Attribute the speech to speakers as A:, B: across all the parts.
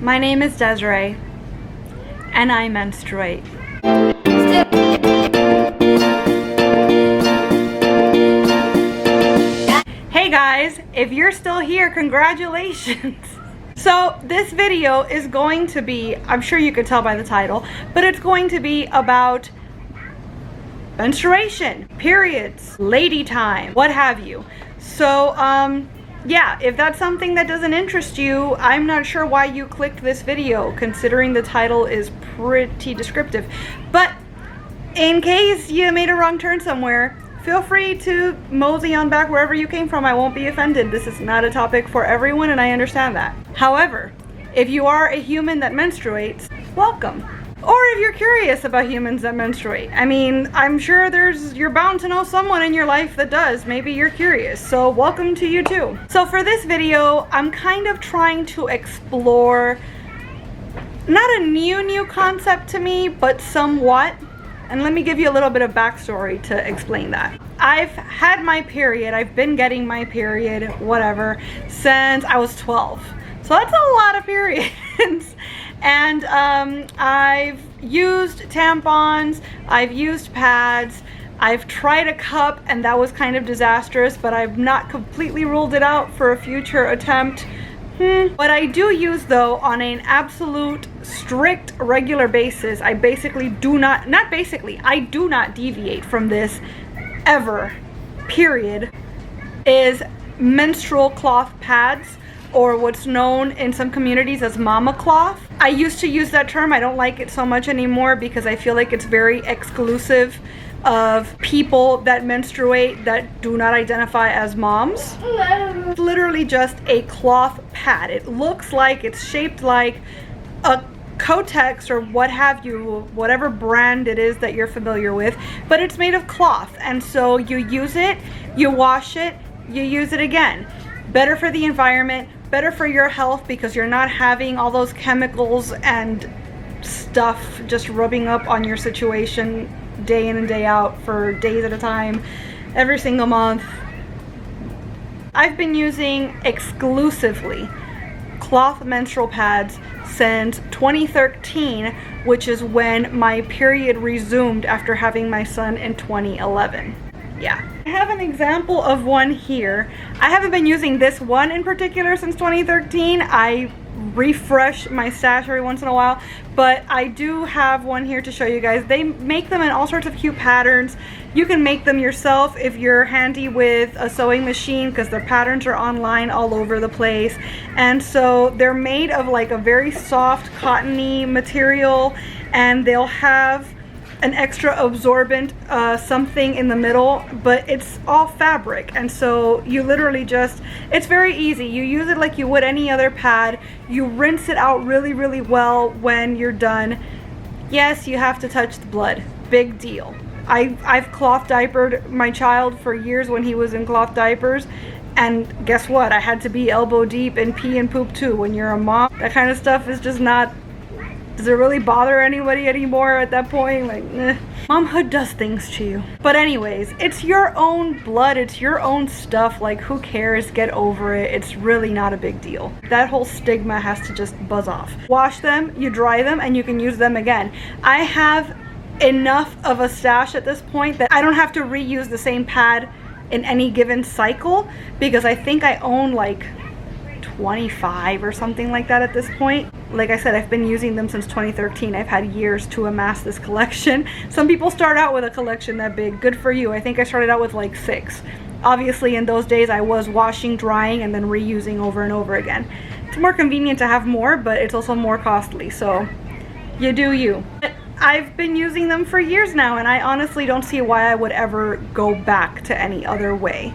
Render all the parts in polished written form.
A: My name is Desiree, and I menstruate. Hey guys, if you're still here, congratulations! So this video is going to be, I'm sure you could tell by the title, but it's going to be about menstruation, periods, lady time, what have you. So yeah, if that's something that doesn't interest you, I'm not sure why you clicked this video, considering the title is pretty descriptive. But in case you made a wrong turn somewhere, feel free to mosey on back wherever you came from. I won't be offended. This is not a topic for everyone, and I understand that. However, if you are a human that menstruates, welcome. Or if you're curious about humans that menstruate. I mean, I'm sure you're bound to know someone in your life that does. Maybe you're curious, so welcome to you too. So for this video, I'm kind of trying to explore not a new concept to me, but somewhat. And let me give you a little bit of backstory to explain that. I've had my period, I've been getting my period, whatever, since I was 12. So that's a lot of periods. And I've used tampons, I've used pads, I've tried a cup, and that was kind of disastrous, but I've not completely ruled it out for a future attempt. What I do use though, on an absolute strict regular basis, I basically do not I do not deviate from this ever, period, is menstrual cloth pads, or what's known in some communities as mama cloth. I used to use that term. I don't like it so much anymore because I feel like it's very exclusive of people that menstruate that do not identify as moms. It's literally just a cloth pad. It looks like, it's shaped like a Kotex or what have you, whatever brand it is that you're familiar with, but it's made of cloth. And so you use it, you wash it, you use it again. Better for the environment, better for your health, because you're not having all those chemicals and stuff just rubbing up on your situation day in and day out for days at a time, every single month. I've been using exclusively cloth menstrual pads since 2013, which is when my period resumed after having my son in 2011. Yeah. I have an example of one here. I haven't been using this one in particular since 2013. I refresh my stash every once in a while, but I do have one here to show you guys. They make them in all sorts of cute patterns. You can make them yourself if you're handy with a sewing machine, because the patterns are online all over the place. And so they're made of like a very soft cottony material, and they'll have an extra absorbent something in the middle, but it's all fabric. And so you literally just, it's very easy. You use it like you would any other pad. You rinse it out really well when you're done. Yes, you have to touch the blood. Big deal. I've cloth diapered my child for years when he was in cloth diapers, and guess what? I had to be elbow deep in pee and poop too. When you're a mom, that kind of stuff is just not, does it really bother anybody anymore at that point? Like, momhood does things to you. But anyways, it's your own blood, it's your own stuff. Like, who cares? Get over it. It's really not a big deal. That whole stigma has to just buzz off. Wash them, you dry them, and you can use them again. I have enough of a stash at this point that I don't have to reuse the same pad in any given cycle, because I think I own like 25 or something like that at this point. Like I said, I've been using them since 2013. I've had years to amass this collection. Some people start out with a collection that big. Good for you. I think I started out with like 6. Obviously in those days I was washing, drying, and then reusing over and over again. It's more convenient to have more, but it's also more costly, so you do you. But I've been using them for years now, and I honestly don't see why I would ever go back to any other way.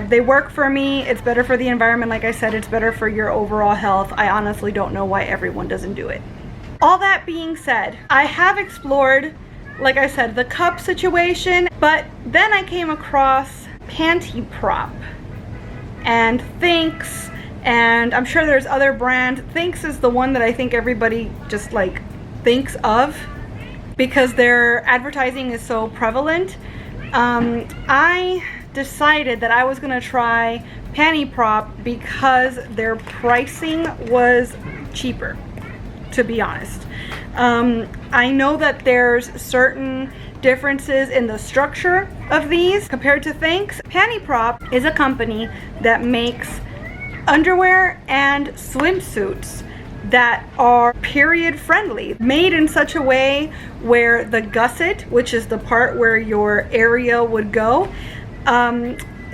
A: They work for me. It's better for the environment. Like I said, it's better for your overall health. I honestly don't know why everyone doesn't do it. All that being said, I have explored, like I said, the cup situation, but then I came across Panty Prop and Thinks, and I'm sure there's other brands. Thinks is the one that I think everybody just like thinks of because their advertising is so prevalent. I decided that I was gonna try Panty Prop because their pricing was cheaper, to be honest. I know that there's certain differences in the structure of these compared to Thinx. Panty Prop is a company that makes underwear and swimsuits that are period friendly, made in such a way where the gusset, which is the part where your area would go,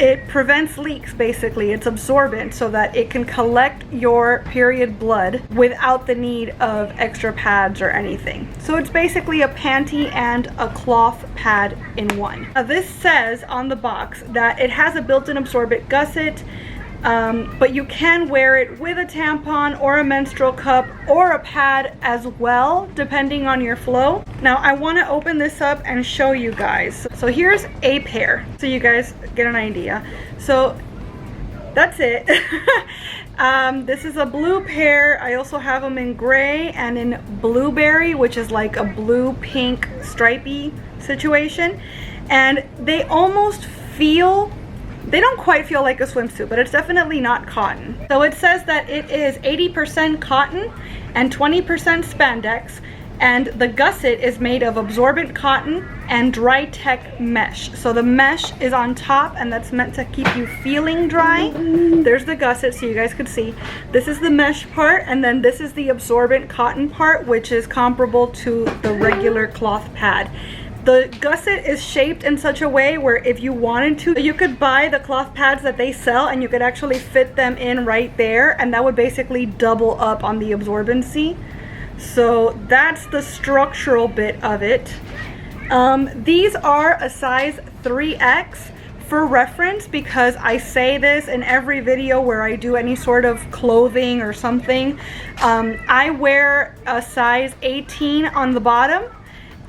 A: it prevents leaks. Basically, it's absorbent so that it can collect your period blood without the need of extra pads or anything. So it's basically a panty and a cloth pad in one. Now, this says on the box that it has a built-in absorbent gusset, but you can wear it with a tampon or a menstrual cup or a pad as well, depending on your flow. Now I want to open this up and show you guys. So here's a pair, so you guys get an idea. So that's it. This is a blue pair. I also have them in gray and in blueberry, which is like a blue-pink stripy situation. And they almost feel, they don't quite feel like a swimsuit, but it's definitely not cotton. So it says that it is 80% cotton and 20% spandex, and the gusset is made of absorbent cotton and dry tech mesh. So the mesh is on top, and that's meant to keep you feeling dry. There's the gusset so you guys could see. This is the mesh part, and then this is the absorbent cotton part, which is comparable to the regular cloth pad. The gusset is shaped in such a way where if you wanted to, you could buy the cloth pads that they sell and you could actually fit them in right there, and that would basically double up on the absorbency. So that's the structural bit of it. These are a size 3X for reference, because I say this in every video where I do any sort of clothing or something. I wear a size 18 on the bottom,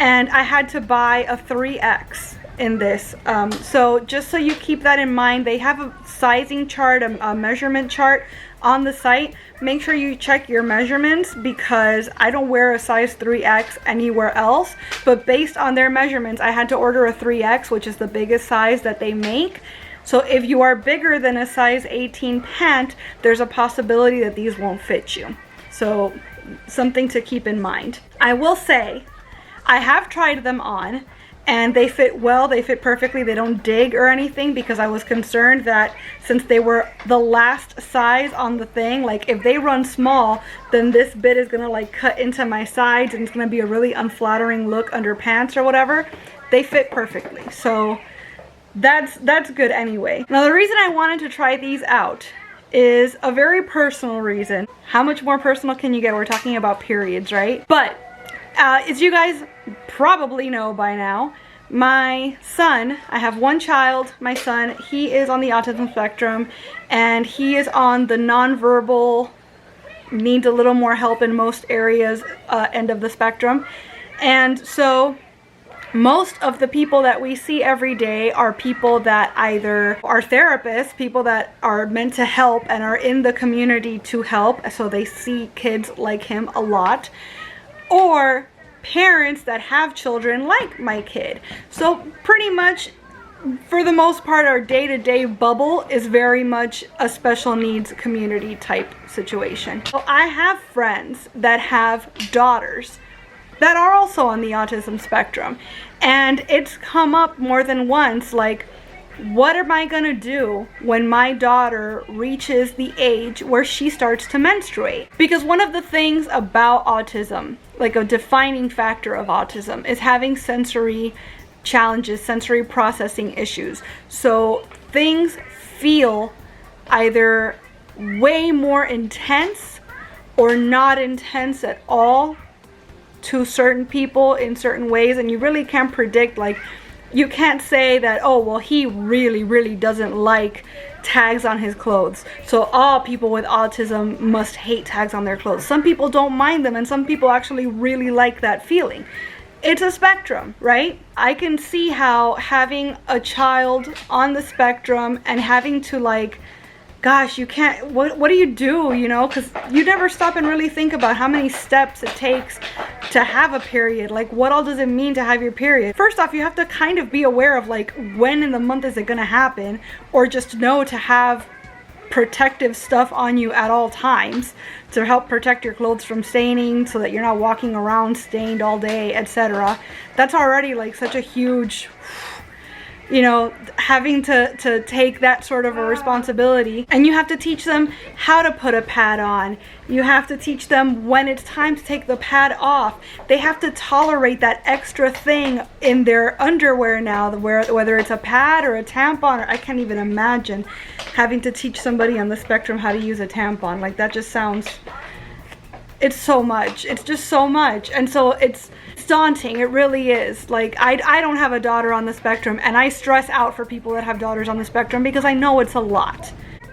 A: and I had to buy a 3X in this. So just so you keep that in mind, they have a sizing chart, a measurement chart on the site. Make sure you check your measurements, because I don't wear a size 3X anywhere else, but based on their measurements, I had to order a 3X, which is the biggest size that they make. So if you are bigger than a size 18 pant, there's a possibility that these won't fit you. So something to keep in mind. I will say, I have tried them on and they fit well, they fit perfectly, they don't dig or anything, because I was concerned that since they were the last size on the thing, like if they run small, then this bit is gonna like cut into my sides and it's gonna be a really unflattering look under pants or whatever. They fit perfectly, so that's good anyway. Now the reason I wanted to try these out is a very personal reason. How much more personal can you get? We're talking about periods, right? But as you guys probably know by now, my son, I have one child, my son, he is on the autism spectrum, and he is on the nonverbal, needs a little more help in most areas end of the spectrum. And so most of the people that we see every day are people that either are therapists, people that are meant to help and are in the community to help, so they see kids like him a lot, or parents that have children like my kid. So pretty much, for the most part, our day-to-day bubble is very much a special needs community type situation. So I have friends that have daughters that are also on the autism spectrum, and it's come up more than once, like, what am I gonna do when my daughter reaches the age where she starts to menstruate? Because one of the things about autism, like a defining factor of autism, is having sensory challenges, sensory processing issues. So things feel either way more intense or not intense at all to certain people in certain ways, and you really can't predict, like, you can't say that, oh, well, he really doesn't like tags on his clothes, so all people with autism must hate tags on their clothes. Some people don't mind them, and some people actually really like that feeling. It's a spectrum, right? I can see how having a child on the spectrum and having to, like, gosh, you can't, what do you do, you know, because you never stop and really think about how many steps it takes to have a period. Like, what all does it mean to have your period? First off, you have to kind of be aware of, like, when in the month is it gonna happen, or just know to have protective stuff on you at all times to help protect your clothes from staining so that you're not walking around stained all day, etc. That's already like such a huge, you know, having to take that sort of a responsibility. And you have to teach them how to put a pad on. You have to teach them when it's time to take the pad off. They have to tolerate that extra thing in their underwear now, whether it's a pad or a tampon, or I can't even imagine having to teach somebody on the spectrum how to use a tampon. Like, that just sounds, it's so much. It's just so much. And so it's daunting. It really is. Like, I don't have a daughter on the spectrum, and I stress out for people that have daughters on the spectrum because I know it's a lot.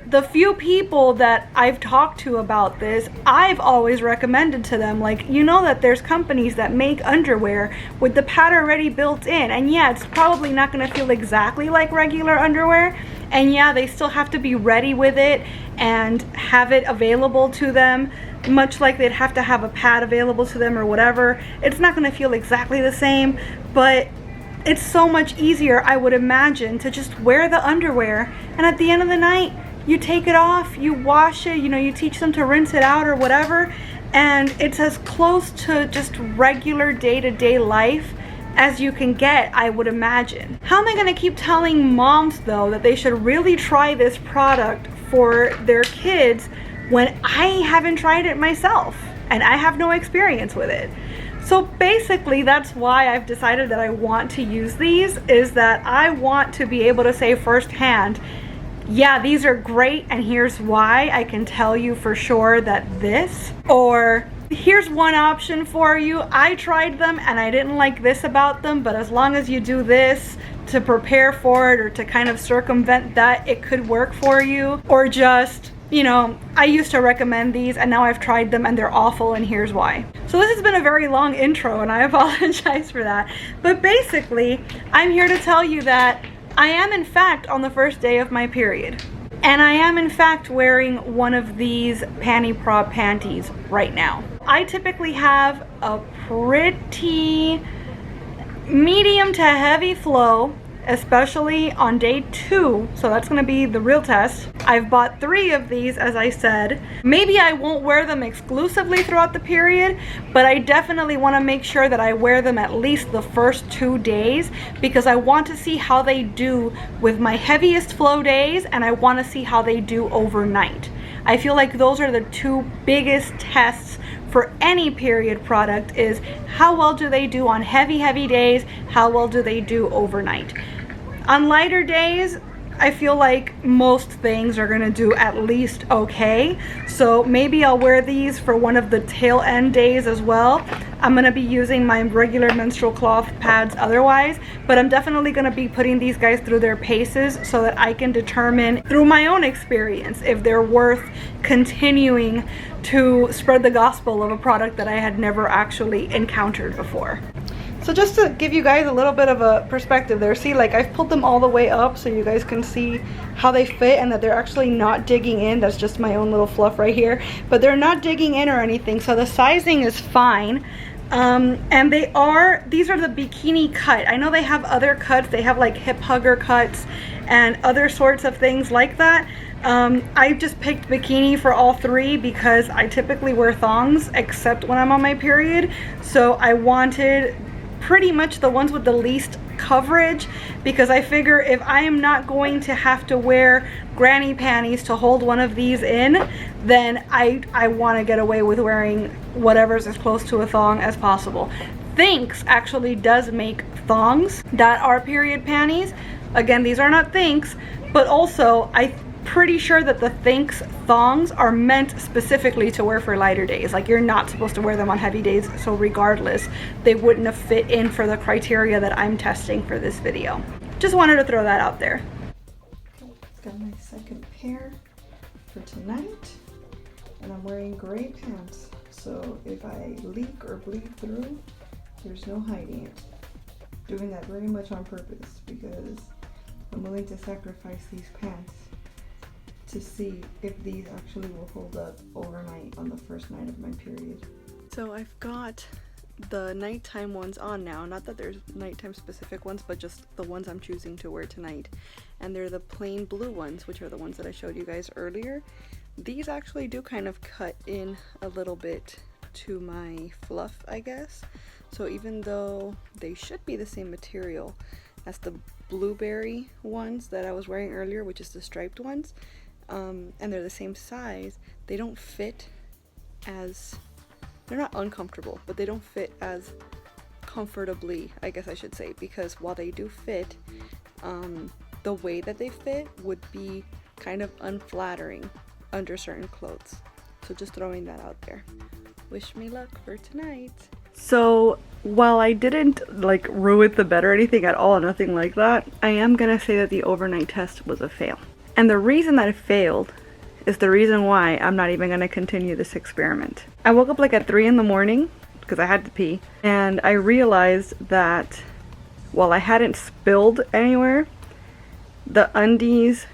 A: The few people that I've talked to about this, I've always recommended to them, like, you know that there's companies that make underwear with the pad already built in, and yeah, it's probably not going to feel exactly like regular underwear, and yeah, they still have to be ready with it and have it available to them, much like they'd have to have a pad available to them or whatever. It's not going to feel exactly the same, but it's so much easier, I would imagine, to just wear the underwear, and at the end of the night, you take it off, you wash it, you know, you teach them to rinse it out or whatever, and it's as close to just regular day-to-day life as you can get, I would imagine. How am I going to keep telling moms, though, that they should really try this product for their kids when I haven't tried it myself and I have no experience with it? So basically, that's why I've decided that I want to use these, is that I want to be able to say firsthand, yeah, these are great, and here's why. I can tell you for sure that this, or here's one option for you. I tried them and I didn't like this about them, but as long as you do this to prepare for it or to kind of circumvent that, it could work for you. Or just, you know, I used to recommend these and now I've tried them and they're awful, and here's why. So this has been a very long intro and I apologize for that. But basically, I'm here to tell you that I am in fact on the first day of my period. And I am in fact wearing one of these Panty Prop panties right now. I typically have a pretty medium to heavy flow, especially on day 2, so that's gonna be the real test. I've bought 3 of these, as I said. Maybe I won't wear them exclusively throughout the period, but I definitely wanna make sure that I wear them at least the first 2 days, because I want to see how they do with my heaviest flow days, and I wanna see how they do overnight. I feel like those are the 2 biggest tests for any period product, is how well do they do on heavy days, how well do they do overnight. On lighter days, I feel like most things are gonna do at least okay. So maybe I'll wear these for one of the tail end days as well. I'm gonna be using my regular menstrual cloth pads otherwise, but I'm definitely gonna be putting these guys through their paces so that I can determine through my own experience if they're worth continuing to spread the gospel of a product that I had never actually encountered before. So just to give you guys a little bit of a perspective there, see, like, I've pulled them all the way up so you guys can see how they fit and that they're actually not digging in. That's just my own little fluff right here, but they're not digging in or anything, so the sizing is fine. And these are the bikini cut. I know they have other cuts. They have like hip hugger cuts and other sorts of things like that. I just picked bikini for all 3 because I typically wear thongs except when I'm on my period, so I wanted pretty much the ones with the least coverage, because I figure if I am not going to have to wear granny panties to hold one of these in, then I want to get away with wearing whatever's as close to a thong as possible. Thinx actually does make thongs that are period panties. Again, these are not Thinx, but also I'm pretty sure that the Thinx thongs are meant specifically to wear for lighter days. Like, you're not supposed to wear them on heavy days, so regardless, they wouldn't have fit in for the criteria that I'm testing for this video. Just wanted to throw that out there. Got my second pair for tonight, and I'm wearing gray pants, so if I leak or bleed through, there's no hiding it. Doing that very much on purpose because I'm willing to sacrifice these pants to see if these actually will hold up overnight on the first night of my period. So I've got the nighttime ones on now. Not that there's nighttime specific ones, but just the ones I'm choosing to wear tonight. and they're the plain blue ones, which are the ones that I showed you guys earlier. These actually do kind of cut in a little bit to my fluff, I guess. So even though they should be the same material as the blueberry ones that I was wearing earlier, which is the striped ones, and they're the same size, they don't fit as, they're not uncomfortable, but they don't fit as comfortably, I guess I should say, because while they do fit, the way that they fit would be kind of unflattering under certain clothes. So just throwing that out there. Wish me luck for tonight. So while I didn't like ruin the bed or anything at all, nothing like that, I am gonna say that the overnight test was a fail. And the reason that it failed is the reason why I'm not even gonna continue this experiment. I woke up like at 3 in the morning because I had to pee, and I realized that while I hadn't spilled anywhere, the undies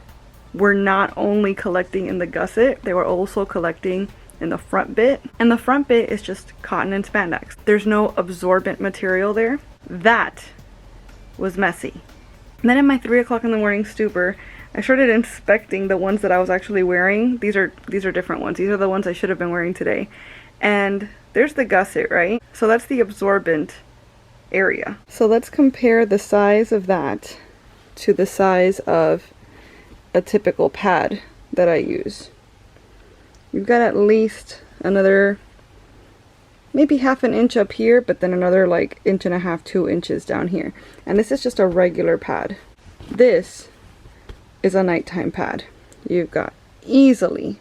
A: were not only collecting in the gusset, they were also collecting in the front bit. And the front bit is just cotton and spandex. There's no absorbent material there. That was messy. And then in my 3 o'clock in the morning stupor, I started inspecting the ones that I was actually wearing. These are different ones. These are the ones I should have been wearing today. And there's the gusset, right? So that's the absorbent area. So let's compare the size of that to the size of a typical pad that I use. You've got at least another maybe half an inch up here, but then another like 1.5 inches, 2 inches down here. And this is just a regular pad. This is a nighttime pad. You've got easily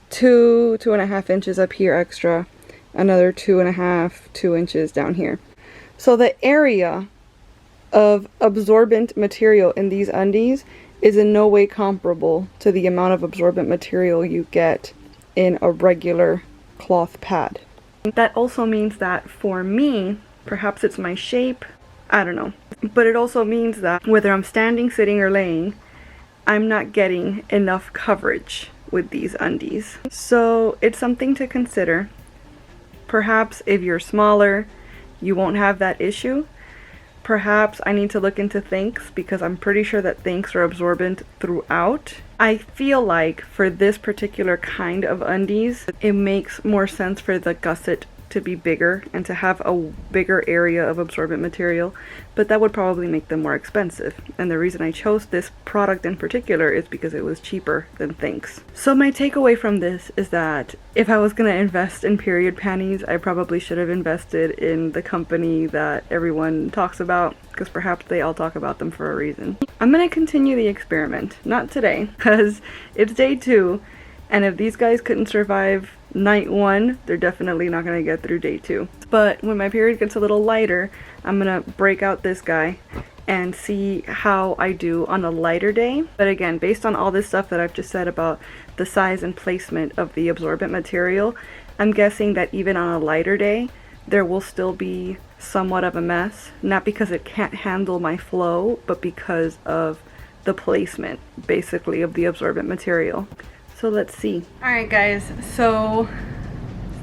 A: 2.5 inches up here extra, another 2.5, 2 inches down here. So the area of absorbent material in these undies is in no way comparable to the amount of absorbent material you get in a regular cloth pad. That also means that for me, perhaps it's my shape, I don't know, but it also means that whether I'm standing, sitting, or laying, I'm not getting enough coverage with these undies. So it's something to consider. Perhaps if you're smaller, you won't have that issue. Perhaps I need to look into Thinks, because I'm pretty sure that Thinks are absorbent throughout. I feel like for this particular kind of undies, it makes more sense for the gusset to be bigger and to have a bigger area of absorbent material, but that would probably make them more expensive. And the reason I chose this product in particular is because it was cheaper than Thinks. So my takeaway from this is that if I was going to invest in period panties, I probably should have invested in the company that everyone talks about, because perhaps they all talk about them for a reason. I'm going to continue the experiment, not today, because it's day 2, and if these guys couldn't survive night 1, they're definitely not going to get through day 2. But when my period gets a little lighter, I'm going to break out this guy and see how I do on a lighter day. But again, based on all this stuff that I've just said about the size and placement of the absorbent material, I'm guessing that even on a lighter day, there will still be somewhat of a mess. Not because it can't handle my flow, but because of the placement, basically, of the absorbent material. So let's see. Alright guys, so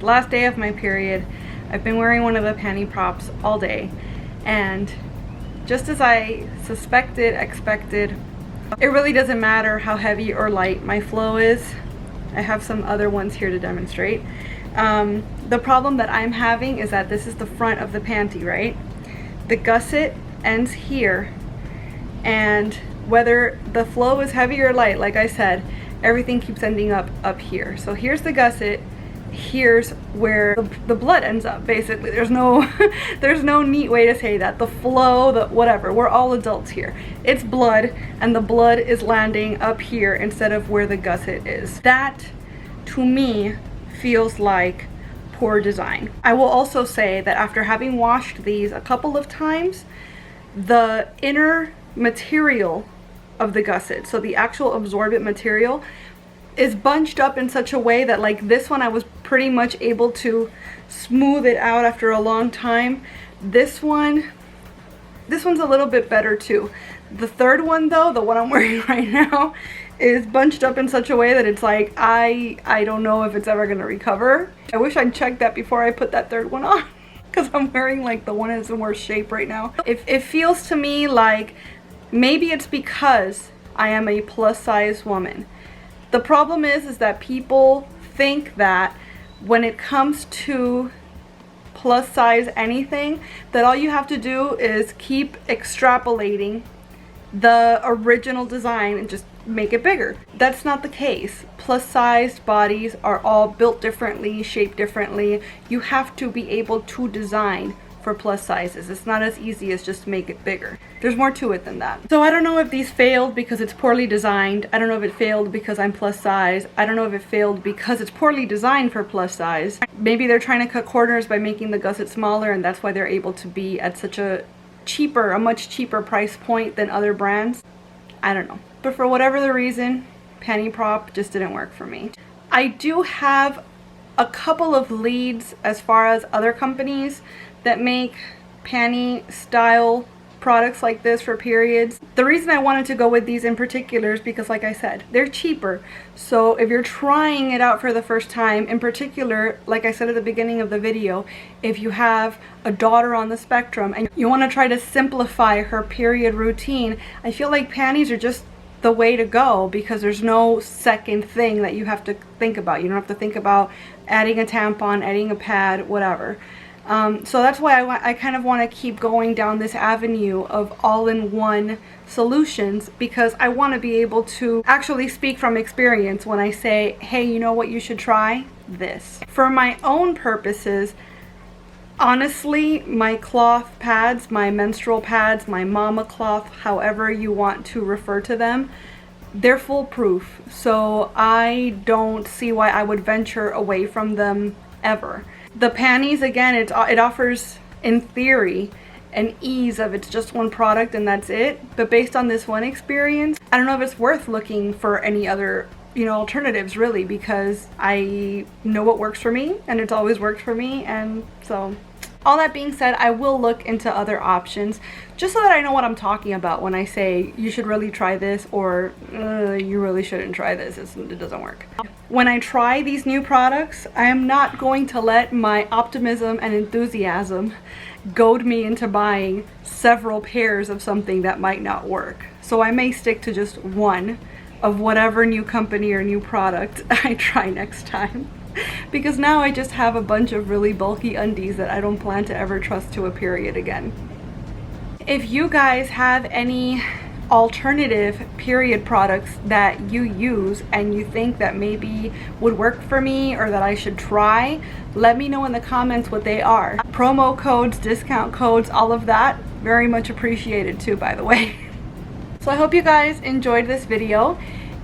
A: last day of my period. I've been wearing one of the Panty Props all day, and just as I suspected, expected, it really doesn't matter how heavy or light my flow is. I have some other ones here to demonstrate. The problem that I'm having is that this is the front of the panty, right? The gusset ends here, and whether the flow is heavy or light, like I said, everything keeps ending up here. So here's the gusset, here's where the blood ends up, basically. There's no there's no neat way to say that. The flow, the whatever, we're all adults here. It's blood, and the blood is landing up here instead of where the gusset is. That, to me, feels like poor design. I will also say that after having washed these a couple of times, the inner material of the gusset, so the actual absorbent material, is bunched up in such a way that, like, this one I was pretty much able to smooth it out after a long time. This one's a little bit better too. The third one though, the one I'm wearing right now, is bunched up in such a way that it's like, I don't know if it's ever gonna recover. I wish I'd checked that before I put that third one on, because I'm wearing like the one that's in worse shape right now. It feels to me like Maybe it's because I am a plus size woman. The problem is that people think that when it comes to plus size anything, that all you have to do is keep extrapolating the original design and just make it bigger. That's not the case. Plus sized bodies are all built differently, shaped differently. You have to be able to design for plus sizes. It's not as easy as just make it bigger. There's more to it than that. So I don't know if these failed because it's poorly designed. I don't know if it failed because I'm plus size. I don't know if it failed because it's poorly designed for plus size. Maybe they're trying to cut corners by making the gusset smaller, and that's why they're able to be at such a much cheaper price point than other brands. I don't know. But for whatever the reason, Panty Prop just didn't work for me. I do have a couple of leads as far as other companies that make panty style products like this for periods. The reason I wanted to go with these in particular is because, like I said, they're cheaper. So if you're trying it out for the first time, in particular, like I said at the beginning of the video, if you have a daughter on the spectrum and you want to try to simplify her period routine, I feel like panties are just the way to go, because there's no second thing that you have to think about. You don't have to think about adding a tampon, adding a pad, whatever. So that's why I kind of want to keep going down this avenue of all-in-one solutions, because I want to be able to actually speak from experience when I say, hey, you know what, you should try this. For my own purposes, honestly, my cloth pads, my menstrual pads, my mama cloth, however you want to refer to them, they're foolproof. So I don't see why I would venture away from them ever. The panties, again, it offers, in theory, an ease of it's just one product and that's it. But based on this one experience, I don't know if it's worth looking for any other, alternatives, really, because I know what works for me and it's always worked for me. And so, all that being said, I will look into other options just so that I know what I'm talking about when I say you should really try this, or you really shouldn't try this, it doesn't work. When I try these new products, I am not going to let my optimism and enthusiasm goad me into buying several pairs of something that might not work. So I may stick to just one of whatever new company or new product I try next time. Because now I just have a bunch of really bulky undies that I don't plan to ever trust to a period again. If you guys have any alternative period products that you use and you think that maybe would work for me or that I should try, let me know in the comments what they are. Promo codes, discount codes, all of that, very much appreciated too, by the way. So I hope you guys enjoyed this video.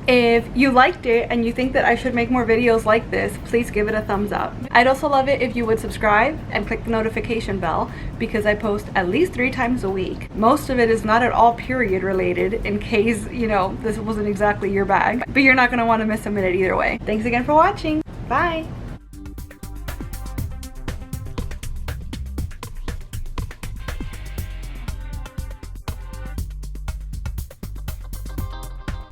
A: If you liked it and you think that I should make more videos like this, please give it a thumbs up. I'd also love it if you would subscribe and click the notification bell, because I post at least 3 times a week. Most of it is not at all period related, in case, this wasn't exactly your bag. But you're not going to want to miss a minute either way. Thanks again for watching. Bye!